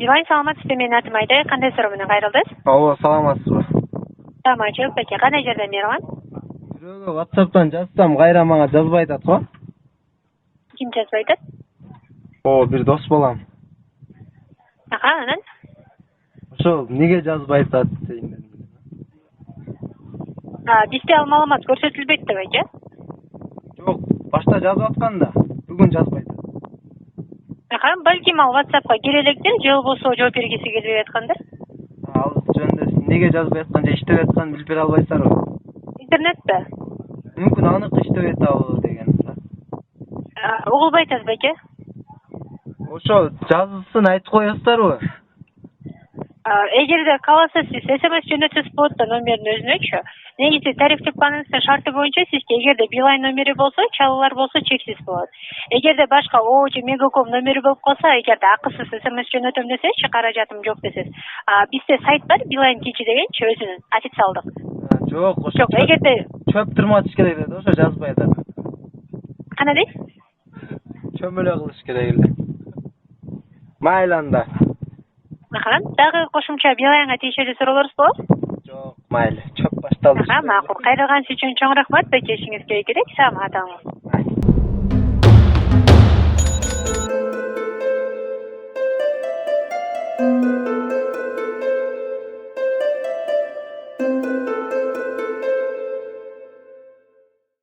Билайн, саламатсызбы? Менин атым Айдай. Кандай суроо менен кайрылдыңыз? Ооба, саламатсызбы. Саламатчылык беке. Кандай жерден мейраман? Бирөөгө WhatsApp'тан жазсам, кайра мага жазбай атат го. Ким жазбай атат? Бир дос балам. Анан? Ошо неге жазбай атат дейм мен. Бизде ал маалымат көрсөтүлбөйт да беке. Жок, башта жазып аткан да, бүгүн жазбай атат. Балким ал WhatsApp'ка кире электир, же болбосо жооп бергиси келбей аткандыр. Ал жөнүндө неге жазбай аткан же иштеп атканын билип бере албайсыздарбы? Интернетте. Мүмкүн анык иштеп атабы деген. Угулбай атат беке. Ошо жазсын айтып коесуздарбы? Эгерде кааласа сиз SMS жөнөтсөз болот да номердин өзүнөчү. Негизи тарифтик планыңыздын шарты боюнча сизге эгерде Билайн номери болсо, чалуулар болсо чексиз болот. Эгерде башка О же Мегаком номери болуп калса, эгерде акысыз SMS жөнөтөм десеңизчи, каражатым жок десеңиз, бизде сайт бар, Билайн Кичи дегенчи өзүнүн официалдык. Жок, ошо. Жок, эгерде чөп тырматыш керек эле, ошо жазбай атат. Кана дейсиз? Чөмөлө кылыш керек эле. Майла анда. Дагы кошумча Билайнга тиешелүү суроолорубуз болобу? Жок, майла. Чөп башталды. Макул. Кайрылганыңыз үчүн чоң рахмат. Бекешиңиз көй керек. Саламат калыңыз.